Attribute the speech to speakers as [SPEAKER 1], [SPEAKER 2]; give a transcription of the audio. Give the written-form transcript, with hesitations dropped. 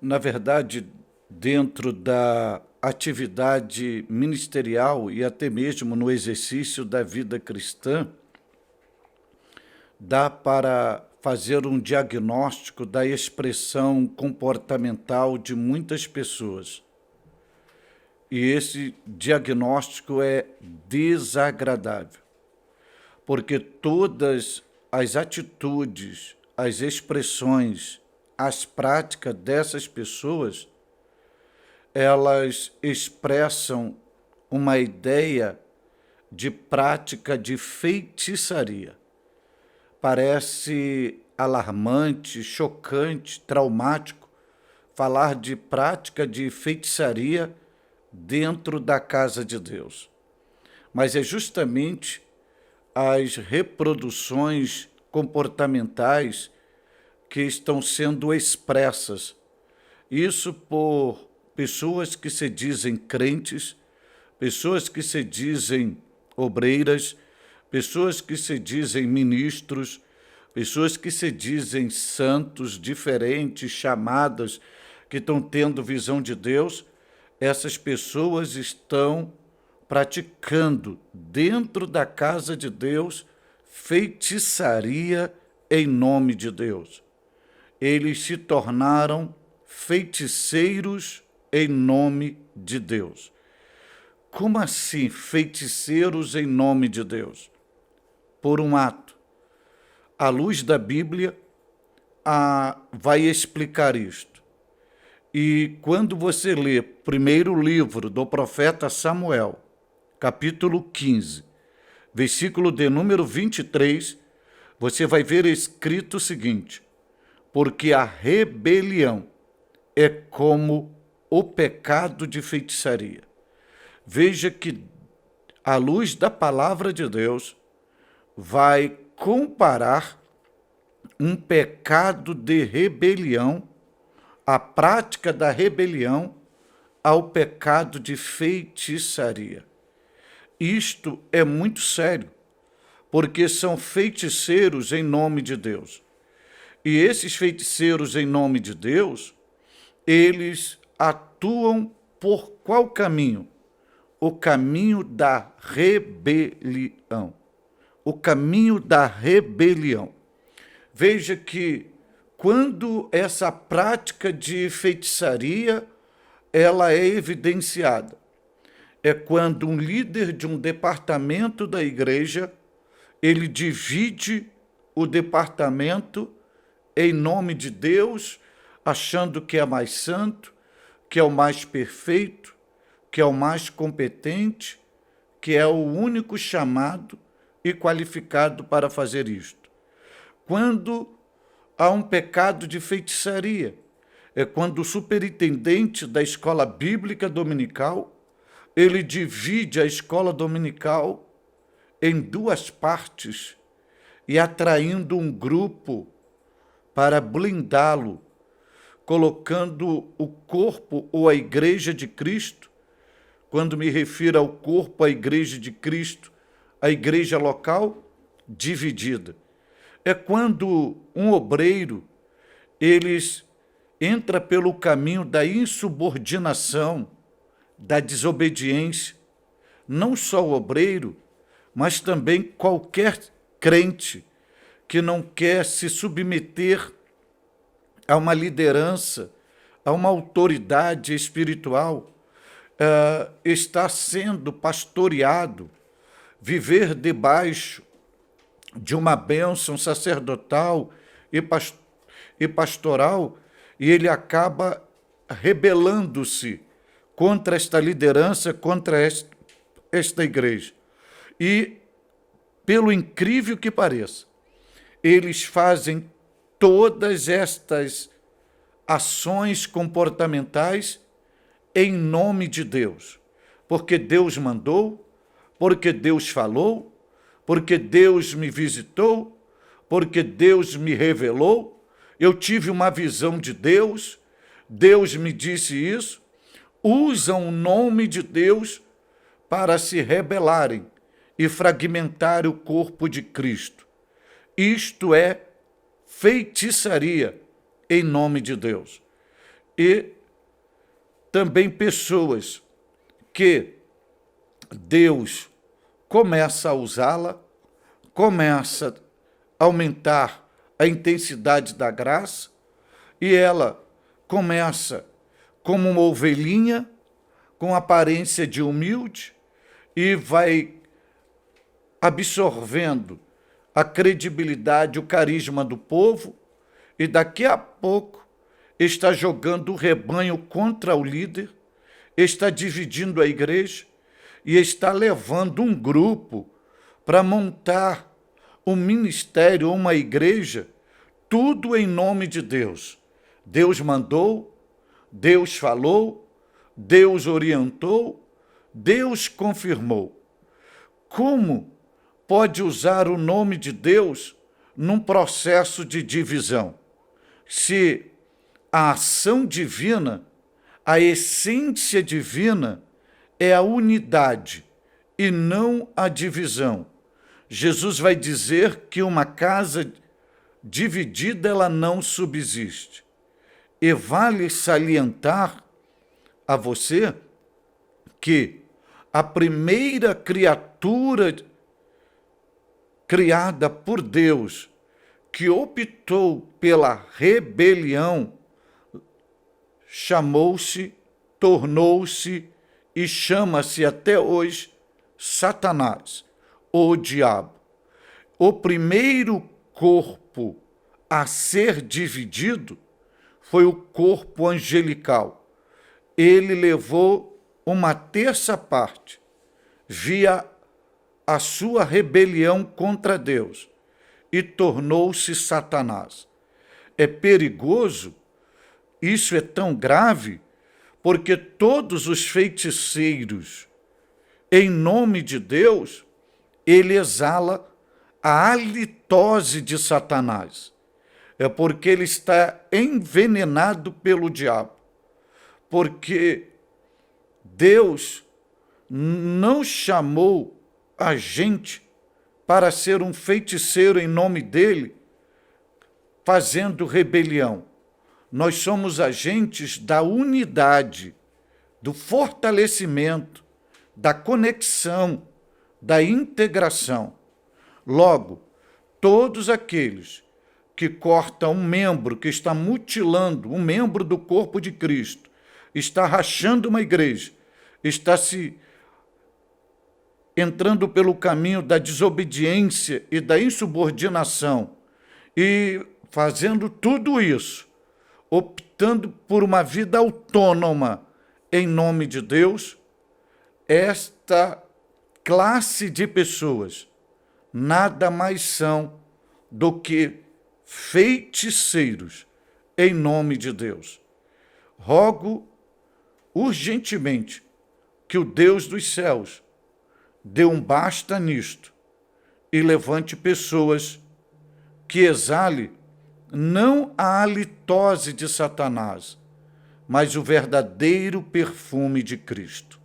[SPEAKER 1] Na verdade, dentro da atividade ministerial e até mesmo no exercício da vida cristã, dá para fazer um diagnóstico da expressão comportamental de muitas pessoas. E esse diagnóstico é desagradável, porque todas as atitudes, as expressões, as práticas dessas pessoas, elas expressam uma ideia de prática de feitiçaria. Parece alarmante, chocante, traumático falar de prática de feitiçaria dentro da casa de Deus. Mas é justamente as reproduções comportamentais que estão sendo expressas. Isso por pessoas que se dizem crentes, pessoas que se dizem obreiras, pessoas que se dizem ministros, pessoas que se dizem santos, diferentes, chamadas, que estão tendo visão de Deus. Essas pessoas estão praticando dentro da casa de Deus feitiçaria em nome de Deus. Eles se tornaram feiticeiros em nome de Deus. Como assim feiticeiros em nome de Deus? Por um ato. À luz da Bíblia, vai explicar isto. E quando você lê primeiro livro do profeta Samuel, capítulo 15, versículo de número 23, você vai ver escrito o seguinte: porque a rebelião é como o pecado de feitiçaria. Veja que, à luz da palavra de Deus, vai comparar um pecado de rebelião, a prática da rebelião, ao pecado de feitiçaria. Isto é muito sério, porque são feiticeiros em nome de Deus. E esses feiticeiros em nome de Deus, eles atuam por qual caminho? O caminho da rebelião. O caminho da rebelião. Veja que quando essa prática de feitiçaria ela é evidenciada, é quando um líder de um departamento da igreja, ele divide o departamento em nome de Deus, achando que é mais santo, que é o mais perfeito, que é o mais competente, que é o único chamado e qualificado para fazer isto. Quando há um pecado de feitiçaria, é quando o superintendente da escola bíblica dominical, ele divide a escola dominical em duas partes e atraindo um grupo para blindá-lo, colocando o corpo ou a igreja de Cristo. Quando me refiro ao corpo, a igreja de Cristo, a igreja local, dividida. É quando um obreiro, eles entra pelo caminho da insubordinação, da desobediência. Não só o obreiro, mas também qualquer crente que não quer se submeter a uma liderança, a uma autoridade espiritual, está sendo pastoreado, viver debaixo de uma bênção sacerdotal e pastoral, e ele acaba rebelando-se contra esta liderança, contra esta igreja. E, pelo incrível que pareça, eles fazem todas estas ações comportamentais em nome de Deus, porque Deus mandou, porque Deus falou, porque Deus me visitou, porque Deus me revelou, eu tive uma visão de Deus, Deus me disse isso. Usam o nome de Deus para se rebelarem e fragmentar o corpo de Cristo. Isto é feitiçaria em nome de Deus. e também pessoas que Deus começa a usá-la, começa a aumentar a intensidade da graça, e ela começa como uma ovelhinha, com aparência de humilde, e vai absorvendo a credibilidade, o carisma do povo, e daqui a pouco está jogando o rebanho contra o líder, está dividindo a igreja e está levando um grupo para montar um ministério, uma igreja, tudo em nome de Deus. Deus mandou, Deus falou, Deus orientou, Deus confirmou. Como pode usar o nome de Deus num processo de divisão? Se a ação divina, a essência divina é a unidade e não a divisão. Jesus vai dizer que uma casa dividida ela não subsiste. E vale salientar a você que a primeira criatura criada por Deus que optou pela rebelião chamou-se, tornou-se e chama-se até hoje Satanás, o diabo. O primeiro corpo a ser dividido foi o corpo angelical. Ele levou uma terça parte via a sua rebelião contra Deus e tornou-se Satanás. É perigoso, isso é tão grave, porque todos os feiticeiros, em nome de Deus, ele exala a halitose de Satanás. É porque ele está envenenado pelo diabo. Porque Deus não chamou a gente para ser um feiticeiro em nome dele, fazendo rebelião. Nós somos agentes da unidade, do fortalecimento, da conexão, da integração. Logo, todos aqueles que cortam um membro, que está mutilando um membro do corpo de Cristo, está rachando uma igreja, está se entrando pelo caminho da desobediência e da insubordinação, e fazendo tudo isso, optando por uma vida autônoma em nome de Deus, esta classe de pessoas nada mais são do que feiticeiros em nome de Deus. Rogo urgentemente que o Deus dos céus dê um basta nisto e levante pessoas que exale não a halitose de Satanás, mas o verdadeiro perfume de Cristo.